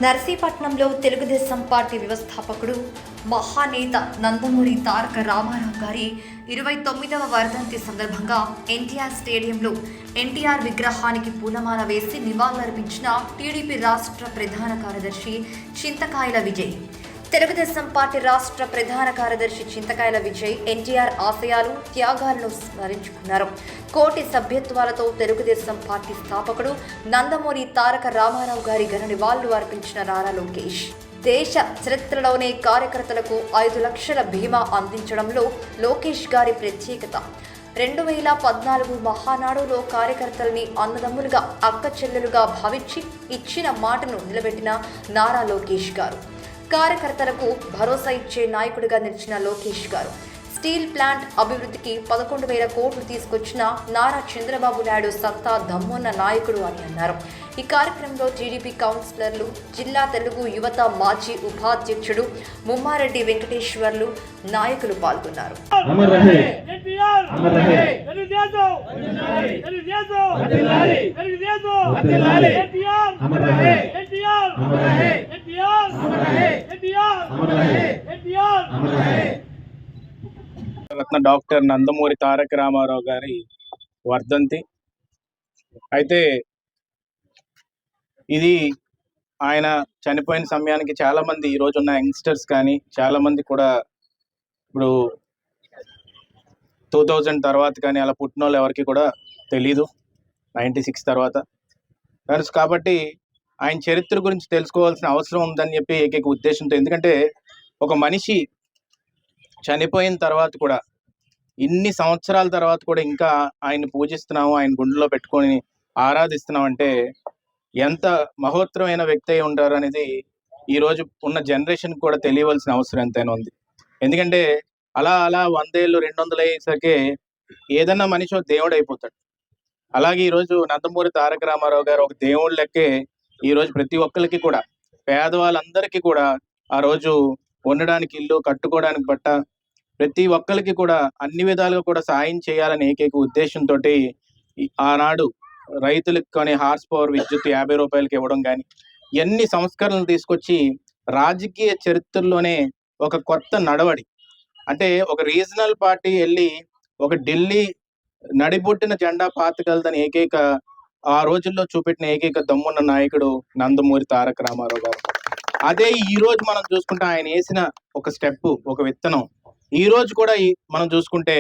నర్సీపట్నంలో Telugu Desam party వ్యవస్థాపకుడు మహానేత నందమూరి తారక రామారావు గారి 29వ వర్ధంతి సందర్భంగా ఎన్టీఆర్ స్టేడియంలో ఎన్టీఆర్ విగ్రహానికి పూలమాల వేసి నివాళులర్పించిన టీడీపీ రాష్ట్ర ప్రధాన కార్యదర్శి చింతకాయల విజయ్. తెలుగుదేశం పార్టీ రాష్ట్ర ప్రధాన కార్యదర్శి చింతకాయల విజయ్ ఎన్టీఆర్ ఆశయాలు, త్యాగాలను స్మరించుకున్నారు. కోటి సభ్యత్వాలతో తెలుగుదేశం పార్టీ స్థాపకుడు నందమూరి తారక రామారావు గారి ఘన నివాళులు అర్పించిన నారా లోకేష్, దేశ చరిత్రలోనే కార్యకర్తలకు 5 లక్షల బీమా అందించడంలో లోకేష్ గారి ప్రత్యేకత. 2014 మహానాడులో కార్యకర్తలని అన్నదమ్ములుగా, అక్క చెల్లెలుగా భావించి ఇచ్చిన మాటను నిలబెట్టిన నారా లోకేష్ గారు, కార్యకర్తలకు భరోసా ఇచ్చే నాయకుడిగా నిలిచిన లోకేష్ గారు, స్టీల్ ప్లాంట్ అభివృద్ధికి 11,000 కోట్లు తీసుకొచ్చిన నారా చంద్రబాబు నాయుడు సత్తా దమ్మున్న నాయకుడు అని అన్నారు. ఈ కార్యక్రమంలో టీడీపీ కౌన్సిలర్లు, జిల్లా తెలుగు యువత మాజీ ఉపాధ్యక్షుడు ముమ్మారెడ్డి వెంకటేశ్వర్లు, నాయకులు పాల్గొన్నారు. రత్న డాక్టర్ నందమూరి తారక రామారావు గారి వర్ధంతి. అయితే ఇది ఆయన చనిపోయిన సమయానికి చాలా మంది ఈ రోజు ఉన్న యంగ్స్టర్స్ కానీ చాలా మంది కూడా ఇప్పుడు 2000 తర్వాత కానీ అలా పుట్టిన వాళ్ళు ఎవరికి కూడా తెలీదు, 96 తర్వాత. కాబట్టి ఆయన చరిత్ర గురించి తెలుసుకోవాల్సిన అవసరం ఉందని చెప్పి ఏకైక ఉద్దేశంతో, ఎందుకంటే ఒక మనిషి చనిపోయిన తర్వాత కూడా ఇన్ని సంవత్సరాల తర్వాత కూడా ఇంకా ఆయన పూజిస్తున్నాము, ఆయన గుండెలో పెట్టుకొని ఆరాధిస్తున్నాం అంటే ఎంత మహోత్తరమైన వ్యక్తి అయి ఉంటారు అనేది ఈ రోజు ఉన్న జనరేషన్ కూడా తెలియవలసిన అవసరం ఎంతైనా ఉంది. ఎందుకంటే అలా 100 ఏళ్ళు 200 అయ్యేసరికి ఏదన్నా మనిషి ఒక దేవుడు అయిపోతాడు. అలాగే ఈరోజు నందమూరి తారక రామారావు గారు ఒక దేవుడు లెక్కే ఈరోజు ప్రతి ఒక్కరికి కూడా, పేదవాళ్ళందరికీ కూడా ఆ రోజు ఉండడానికి ఇల్లు, కట్టుకోవడానికి బట్ట, ప్రతి ఒక్కరికి కూడా అన్ని విధాలుగా కూడా సాయం చేయాలని ఏకైక ఉద్దేశంతో ఆనాడు రైతులకు కానీ హార్స్ పవర్ విద్యుత్ 50 రూపాయలకి ఇవ్వడం కానీ, ఎన్ని సంస్కరణలు తీసుకొచ్చి రాజకీయ చరిత్రలోనే ఒక కొత్త నడవడి. అంటే ఒక రీజనల్ పార్టీ వెళ్ళి ఒక ఢిల్లీ నడిబొట్టిన జెండా పాతగలదని ఏకైక ఆ రోజుల్లో చూపెట్టిన ఏకైక దమ్మున్న నాయకుడు నందమూరి తారక రామారావు గారు. అదే ఈ రోజు మనం చూసుకుంటే ఆయన వేసిన ఒక స్టెప్, ఒక విత్తనం ఈ రోజు కూడా మనం చూసుకుంటే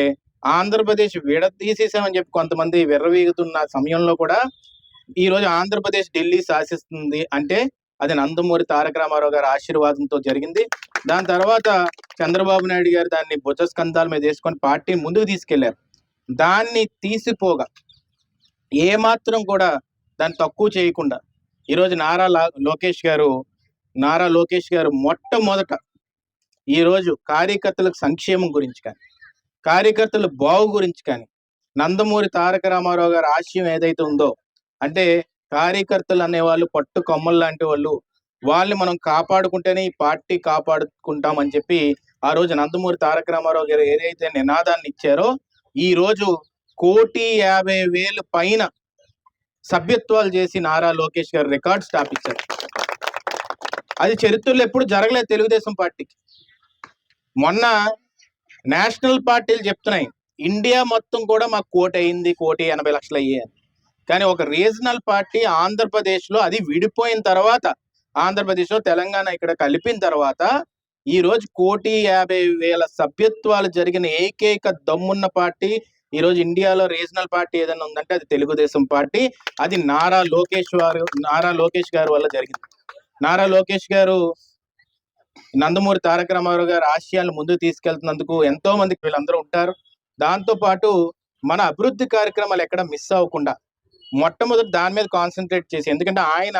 ఆంధ్రప్రదేశ్ విడదీసేసామని చెప్పి కొంతమంది విర్రవీగుతున్న సమయంలో కూడా ఈ రోజు ఆంధ్రప్రదేశ్ ఢిల్లీ శాసిస్తుంది అంటే అది నందమూరి తారక రామారావు గారి ఆశీర్వాదంతో జరిగింది. దాని తర్వాత చంద్రబాబు నాయుడు గారు దాన్ని భుజస్కంధాల మీద వేసుకొని పార్టీని ముందుకు తీసుకెళ్లారు. దాన్ని తీసిపోగా ఏమాత్రం కూడా దాన్ని తక్కువ చేయకుండా ఈరోజు నారా లోకేష్ గారు మొట్టమొదట ఈరోజు కార్యకర్తలకు సంక్షేమం గురించి కానీ, కార్యకర్తల బాగు గురించి కానీ, నందమూరి తారక రామారావు గారి ఆశయం ఏదైతే ఉందో, అంటే కార్యకర్తలు అనేవాళ్ళు పట్టు కొమ్మలు లాంటి వాళ్ళని మనం కాపాడుకుంటేనే ఈ పార్టీ కాపాడుకుంటామని చెప్పి ఆ రోజు నందమూరి తారక రామారావు గారు ఏదైతే నినాదాన్ని ఇచ్చారో, ఈ రోజు 1,50,000 పైన సభ్యత్వాలు చేసి నారా లోకేష్ గారు రికార్డ్ స్థాపించారు. అది చరిత్రలో ఎప్పుడు జరగలేదు తెలుగుదేశం పార్టీకి. మొన్న నేషనల్ పార్టీలు చెప్తున్నాయి ఇండియా మొత్తం కూడా మాకు 1,00,00,000 అయింది, 1,80,00,000 అయ్యాయి. కానీ ఒక రీజనల్ పార్టీ ఆంధ్రప్రదేశ్లో, అది విడిపోయిన తర్వాత ఆంధ్రప్రదేశ్లో తెలంగాణ ఇక్కడ కలిపిన తర్వాత ఈ రోజు 1,50,000 సభ్యత్వాలు జరిగిన ఏకైక దమ్మున్న పార్టీ ఈ రోజు ఇండియాలో రీజనల్ పార్టీ ఏదైనా ఉందంటే అది తెలుగుదేశం పార్టీ. అది నారా లోకేష్ గారి వల్ల జరిగింది. నారా లోకేష్ గారు నందమూరి తారక రామారావు గారి ఆశయాలను ముందుకు తీసుకెళ్తున్నందుకు ఎంతో మందికి వీళ్ళందరూ ఉంటారు. దాంతో పాటు మన అభివృద్ధి కార్యక్రమాలు ఎక్కడ మిస్ అవ్వకుండా మొట్టమొదటి దాని మీద కాన్సన్ట్రేట్ చేసి, ఎందుకంటే ఆయన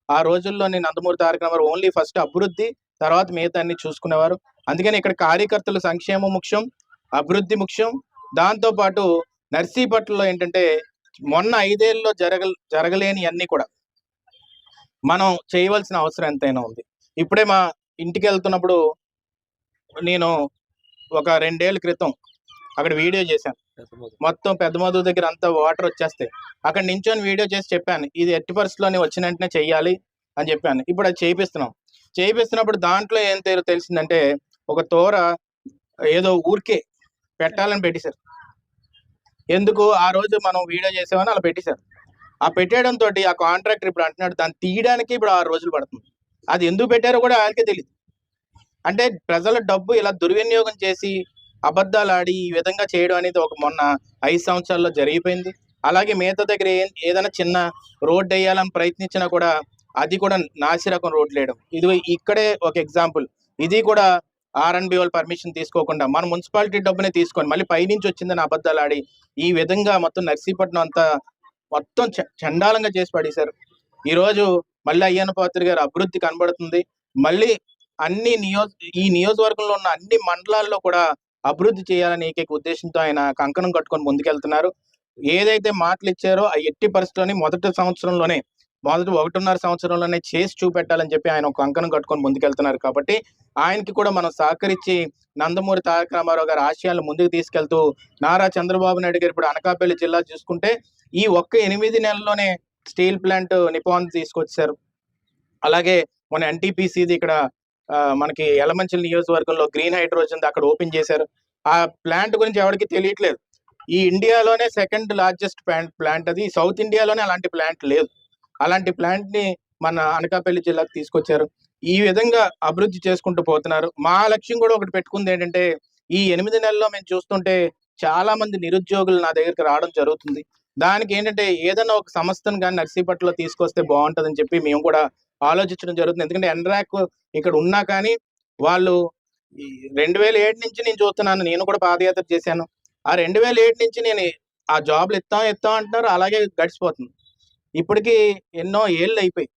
ఆ రోజుల్లోని నందమూరి తారక రామారావు ఓన్లీ ఫస్ట్ అభివృద్ధి, తర్వాత మిగతా అన్ని చూసుకునేవారు. అందుకని ఇక్కడ కార్యకర్తల సంక్షేమం ముఖ్యం, అభివృద్ధి ముఖ్యం. దాంతో పాటు నర్సీపట్నంలో ఏంటంటే మొన్న 5 ఏళ్ళలో జరగలేని అన్ని కూడా మనం చేయవలసిన అవసరం ఎంతైనా ఉంది. ఇప్పుడే మా ఇంటికి వెళ్తున్నప్పుడు నేను ఒక 2 ఏళ్ల క్రితం అక్కడ వీడియో చేశాను. మొత్తం పెద్ద మధు దగ్గర అంతా వాటర్ వచ్చేస్తాయి. అక్కడ నించొని వీడియో చేసి చెప్పాను, ఇది ఎట్టి పరిస్థితుల్లోనే వచ్చిన వెంటనే చెయ్యాలి, అని చెప్పాను. ఇప్పుడు అది చేయిస్తున్నప్పుడు దాంట్లో ఏం తెలిసిందంటే ఒక తోర ఏదో ఊరికే పెట్టాలని పెట్టేశారు. ఎందుకు ఆ రోజు మనం వీడియో చేసామని అలా పెట్టేశారు. ఆ పెట్టేయడంతో ఆ కాంట్రాక్టర్ ఇప్పుడు అంటున్నాడు దాన్ని తీయడానికి ఇప్పుడు 6 రోజులు పడుతుంది. అది ఎందుకు పెట్టారో కూడా ఆయనకే తెలియదు. అంటే ప్రజల డబ్బు ఇలా దుర్వినియోగం చేసి అబద్ధాలు ఆడి ఈ విధంగా చేయడం అనేది ఒక మొన్న 5 సంవత్సరాల్లో జరిగిపోయింది. అలాగే మిగతా దగ్గర ఏదైనా చిన్న రోడ్డు వేయాలని ప్రయత్నించినా కూడా అది కూడా నాసిరకం రోడ్లు వేయడం. ఇది ఇక్కడే ఒక ఎగ్జాంపుల్. ఇది కూడా R&B వాళ్ళు పర్మిషన్ తీసుకోకుండా మన మున్సిపాలిటీ డబ్బునే తీసుకొని మళ్ళీ పైనుంచి వచ్చిందని అబద్ధాలు ఆడి ఈ విధంగా మొత్తం నర్సీపట్నం అంతా మొత్తం చండాలంగా చేసి పడేశారు. ఈరోజు మళ్ళీ అయ్యన్న పాత్రి గారు అభివృద్ధి కనబడుతుంది. మళ్ళీ ఈ నియోజకవర్గంలో ఉన్న అన్ని మండలాల్లో కూడా అభివృద్ధి చేయాలని ఏకైక ఉద్దేశంతో ఆయన కంకణం కట్టుకొని ముందుకెళ్తున్నారు. ఏదైతే మాటలు ఇచ్చారో ఆ ఎట్టి పరిస్థితుల్లోని మొదటి 1.5 సంవత్సరంలోనే చేసి చూపెట్టాలని చెప్పి ఆయన ఒక కంకణం కట్టుకొని ముందుకెళ్తున్నారు. కాబట్టి ఆయనకి కూడా మనం సహకరించి నందమూరి తారక రామారావు గారి ఆశయాలను ముందుకు తీసుకెళ్తూ నారా చంద్రబాబు నాయుడు గారు ఇప్పుడు అనకాపల్లి జిల్లా చూసుకుంటే ఈ ఒక్క 8 నెలల్లోనే స్టీల్ ప్లాంట్ నిపాన్ తీసుకొచ్చారు. అలాగే మన NTPCది ఇక్కడ మనకి యలమంచిలి నియోజకవర్గంలో గ్రీన్ హైడ్రోజన్ అక్కడ ఓపెన్ చేశారు. ఆ ప్లాంట్ గురించి ఎవరికి తెలియట్లేదు. ఈ ఇండియాలోనే సెకండ్ లార్జెస్ట్ ప్లాంట్ అది. సౌత్ ఇండియాలోనే అలాంటి ప్లాంట్ లేదు. అలాంటి ప్లాంట్ ని మన అనకాపల్లి జిల్లాకు తీసుకొచ్చారు. ఈ విధంగా అభివృద్ధి చేసుకుంటూ పోతున్నారు. మా లక్ష్యం కూడా ఒకటి పెట్టుకుంది ఏంటంటే ఈ 8 నెలల్లో మేము చూస్తుంటే చాలా మంది నిరుద్యోగులు నా దగ్గరికి రావడం జరుగుతుంది. దానికి ఏంటంటే ఏదైనా ఒక సంస్థను కానీ నర్సీపట్నంలో తీసుకొస్తే బాగుంటుందని చెప్పి మేము కూడా ఆలోచించడం జరుగుతుంది. ఎందుకంటే ఎన్రాక్ ఇక్కడ ఉన్నా కానీ వాళ్ళు 2007 నుంచి నేను చూస్తున్నాను. నేను కూడా పాదయాత్ర చేశాను. ఆ 2007 నుంచి నేను ఆ జాబ్లు ఇస్తాం అంటున్నారు. అలాగే గడిచిపోతుంది. ఇప్పటికీ ఎన్నో ఏళ్ళు అయిపోయి